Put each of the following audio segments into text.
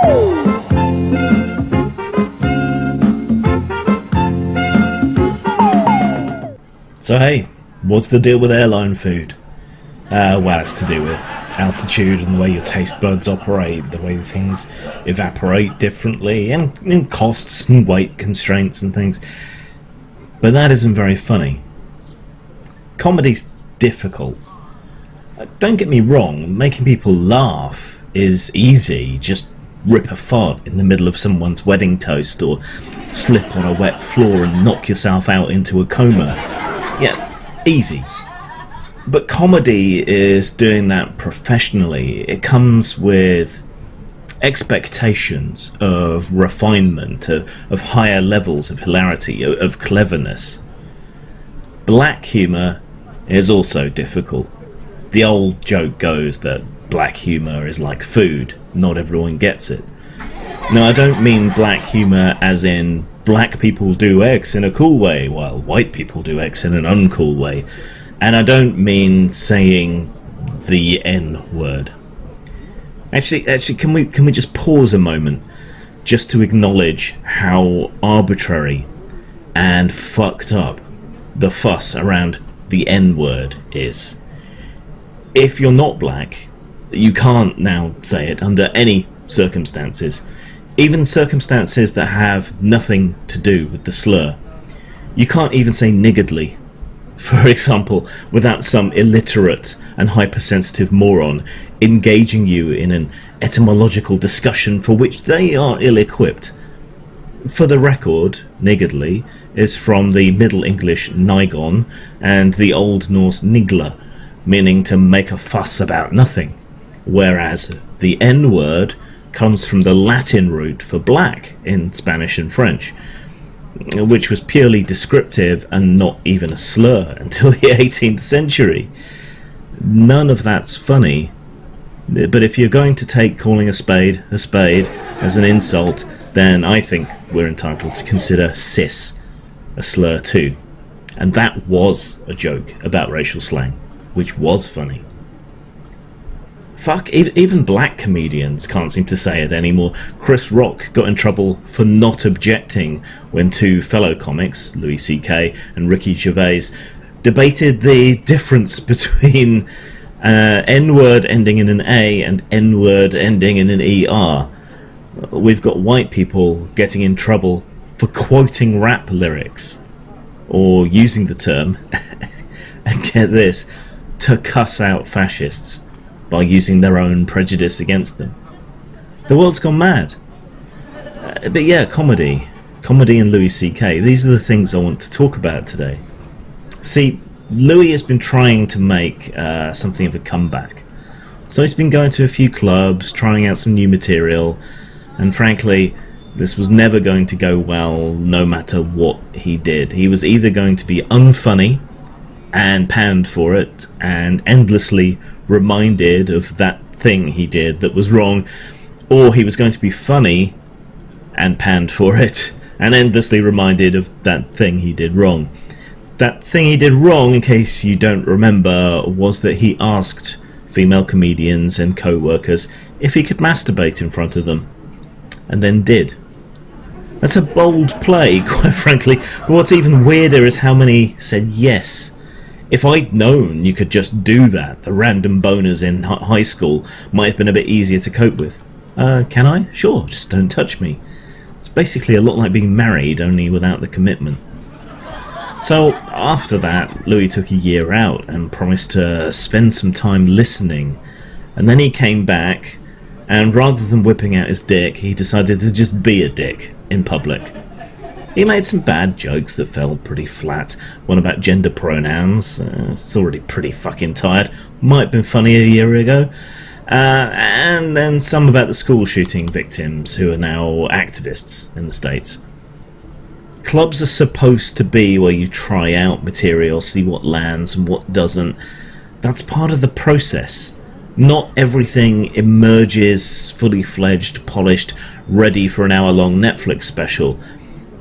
So hey, what's the deal with airline food? Well, it's to do with altitude and the way your taste buds operate, the way things evaporate differently, and costs and weight constraints and things. But that isn't very funny. Comedy's difficult. Don't get me wrong, making people laugh is easy. Just rip a fart in the middle of someone's wedding toast, or slip on a wet floor and knock yourself out into a coma. Yeah, easy. But comedy is doing that professionally. It comes with expectations of refinement, of higher levels of hilarity, of cleverness. Black humour is also difficult. The old joke goes that black humour is like food. Not everyone gets it. Now, I don't mean black humour as in black people do X in a cool way, while white people do X in an uncool way. And I don't mean saying the N-word. Actually, can we just pause a moment just to acknowledge how arbitrary and fucked up the fuss around the N-word is. If you're not black, you can't now say it under any circumstances, even circumstances that have nothing to do with the slur. You can't even say niggardly, for example, without some illiterate and hypersensitive moron engaging you in an etymological discussion for which they are ill-equipped. For the record, niggardly is from the Middle English nigon and the Old Norse nigla, meaning to make a fuss about nothing, whereas the N-word comes from the Latin root for black in Spanish and French, which was purely descriptive and not even a slur until the 18th century. None of that's funny, but if you're going to take calling a spade as an insult, then I think we're entitled to consider cis a slur too. And that was a joke about racial slang, which was funny. Fuck, even black comedians can't seem to say it anymore. Chris Rock got in trouble for not objecting when two fellow comics, Louis C.K. and Ricky Gervais, debated the difference between N-word ending in an A and N-word ending in an ER. We've got white people getting in trouble for quoting rap lyrics, or using the term, and get this, to cuss out fascists by using their own prejudice against them. The world's gone mad. But yeah, comedy and Louis C.K., these are the things I want to talk about today. See, Louis has been trying to make something of a comeback. So he's been going to a few clubs, trying out some new material, and frankly, this was never going to go well no matter what he did. He was either going to be unfunny and panned for it, and endlessly reminded of that thing he did that was wrong, or he was going to be funny and panned for it, and endlessly reminded of that thing he did wrong. That thing he did wrong, in case you don't remember, was that he asked female comedians and co-workers if he could masturbate in front of them, and then did. That's a bold play, quite frankly, but what's even weirder is how many said yes. If I'd known you could just do that, the random boners in high school might have been a bit easier to cope with. Can I? Sure, just don't touch me. It's basically a lot like being married, only without the commitment. So after that, Louis took a year out and promised to spend some time listening. And then he came back, and rather than whipping out his dick, he decided to just be a dick in public. He made some bad jokes that fell pretty flat. One about gender pronouns. It's already pretty fucking tired. Might have been funny a year ago. And then some about the school shooting victims who are now activists in the States. Clubs are supposed to be where you try out material, see what lands and what doesn't. That's part of the process. Not everything emerges fully fledged, polished, ready for an hour-long Netflix special.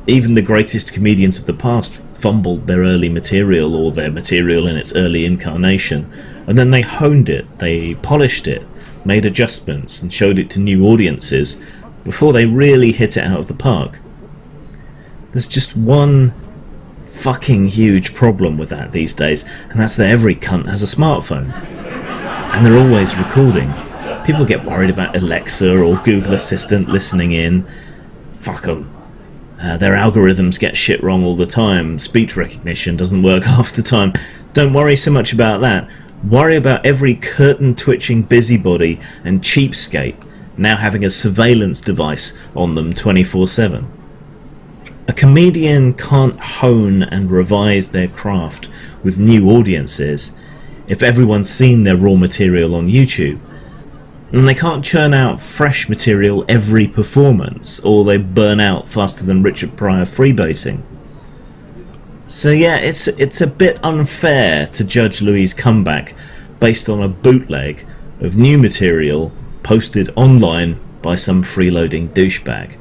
Even the greatest comedians of the past fumbled their early material, or their material in its early incarnation, and then they honed it, they polished it, made adjustments, and showed it to new audiences before they really hit it out of the park. There's just one fucking huge problem with that these days, and that's that every cunt has a smartphone. And they're always recording. People get worried about Alexa or Google Assistant listening in. Fuck them. Their algorithms get shit wrong all the time. Speech recognition doesn't work half the time. Don't worry so much about that. Worry about every curtain-twitching busybody and cheapskate now having a surveillance device on them 24/7. A comedian can't hone and revise their craft with new audiences if everyone's seen their raw material on YouTube. And they can't churn out fresh material every performance, or they burn out faster than Richard Pryor freebasing. So yeah, it's a bit unfair to judge Louis' comeback based on a bootleg of new material posted online by some freeloading douchebag.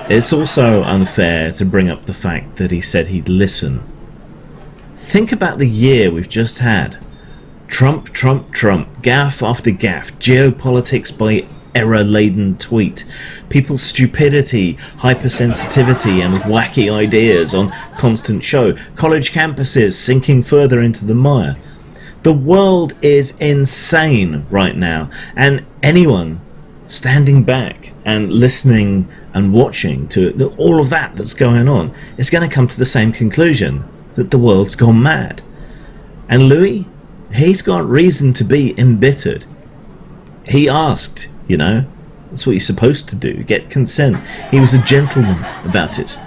It's also unfair to bring up the fact that he said he'd listen. Think about the year we've just had. Trump, Trump, Trump, gaffe after gaffe, geopolitics by error-laden tweet, people's stupidity, hypersensitivity and wacky ideas on constant show, college campuses sinking further into the mire. The world is insane right now, and anyone standing back and listening and watching to all of that that's going on is going to come to the same conclusion, that the world's gone mad. And Louis, he's got reason to be embittered. He asked, you know, that's what he's supposed to do, get consent. He was a gentleman about it.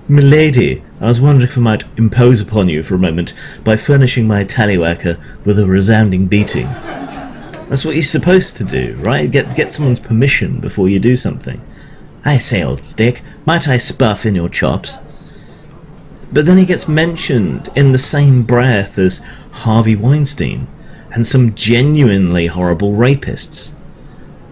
Milady, I was wondering if I might impose upon you for a moment by furnishing my tallywhacker with a resounding beating. That's what he's supposed to do, right? Get someone's permission before you do something. I say, old stick, might I spuff in your chops? But then he gets mentioned in the same breath as Harvey Weinstein and some genuinely horrible rapists.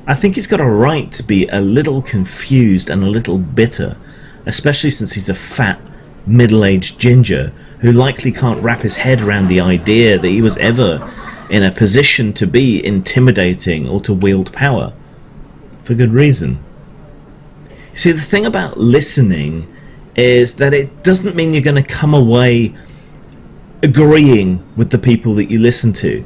I think he's got a right to be a little confused and a little bitter, especially since he's a fat, middle-aged ginger who likely can't wrap his head around the idea that he was ever in a position to be intimidating or to wield power. For good reason. See, the thing about listening is that it doesn't mean you're going to come away agreeing with the people that you listen to.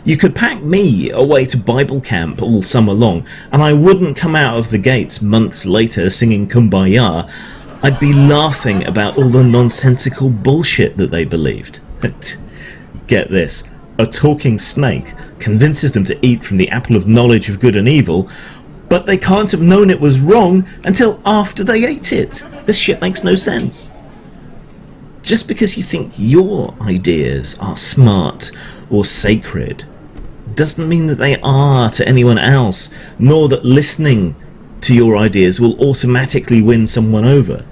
You could pack me away to Bible camp all summer long, and I wouldn't come out of the gates months later singing Kumbaya. I'd be laughing about all the nonsensical bullshit that they believed. Get this, a talking snake convinces them to eat from the apple of knowledge of good and evil, but they can't have known it was wrong until after they ate it. This shit makes no sense. Just because you think your ideas are smart or sacred doesn't mean that they are to anyone else, nor that listening to your ideas will automatically win someone over.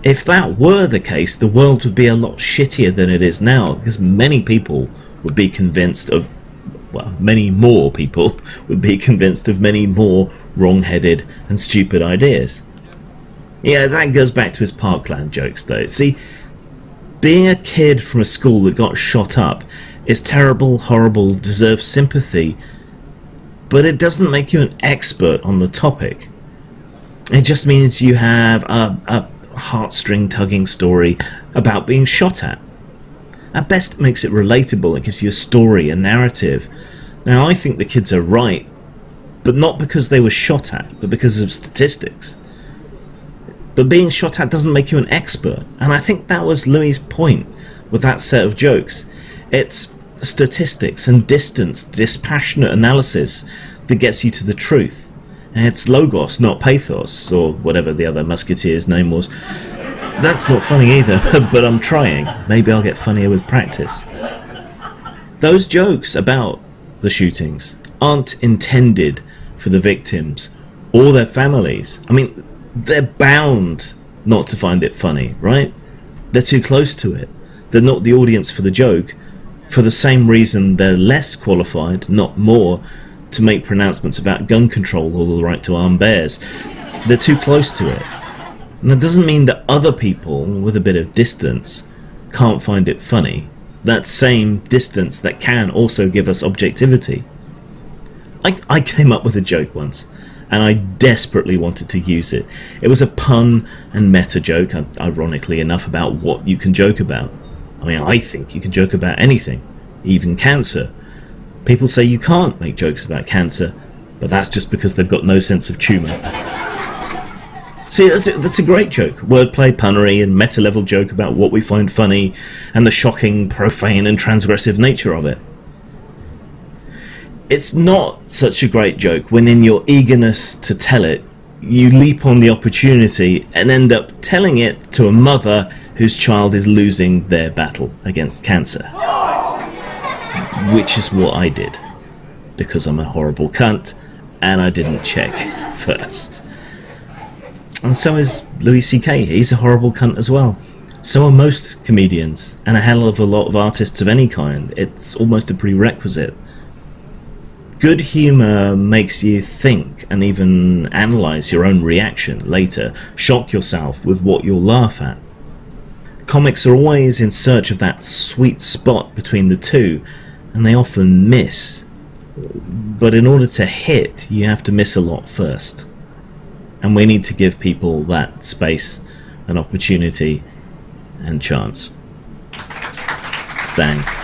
If that were the case, the world would be a lot shittier than it is now, because many people would be convinced of, well, many more people would be convinced of many more wrong-headed and stupid ideas. Yeah, that goes back to his Parkland jokes though. See, being a kid from a school that got shot up is terrible, horrible, deserves sympathy, but it doesn't make you an expert on the topic. It just means you have a heartstring-tugging story about being shot at. At best it makes it relatable, it gives you a story, a narrative. Now I think the kids are right, but not because they were shot at, but because of statistics. But being shot at doesn't make you an expert, and I think that was Louis' point with that set of jokes. It's statistics and distance, dispassionate analysis that gets you to the truth. And it's logos, not pathos, or whatever the other musketeer's name was. That's not funny either, but I'm trying. Maybe I'll get funnier with practice. Those jokes about the shootings aren't intended for the victims or their families. I mean, they're bound not to find it funny, right? They're too close to it. They're not the audience for the joke, for the same reason they're less qualified, not more, to make pronouncements about gun control or the right to arm bears. They're too close to it. And that doesn't mean that other people with a bit of distance can't find it funny. That same distance that can also give us objectivity. I came up with a joke once and I desperately wanted to use it. It was a pun and meta joke, ironically enough, about what you can joke about. I mean, I think you can joke about anything, even cancer. People say you can't make jokes about cancer, but that's just because they've got no sense of humour. See, that's a great joke. Wordplay, punnery, and meta-level joke about what we find funny and the shocking, profane, and transgressive nature of it. It's not such a great joke when, in your eagerness to tell it, you leap on the opportunity and end up telling it to a mother whose child is losing their battle against cancer. Which is what I did, because I'm a horrible cunt and I didn't check first. And so is Louis C.K. He's a horrible cunt as well. So are most comedians, and a hell of a lot of artists of any kind. It's almost a prerequisite. Good humour makes you think and even analyse your own reaction later, shock yourself with what you'll laugh at. Comics are always in search of that sweet spot between the two, and they often miss. But in order to hit, you have to miss a lot first. And we need to give people that space and opportunity and chance. Zang.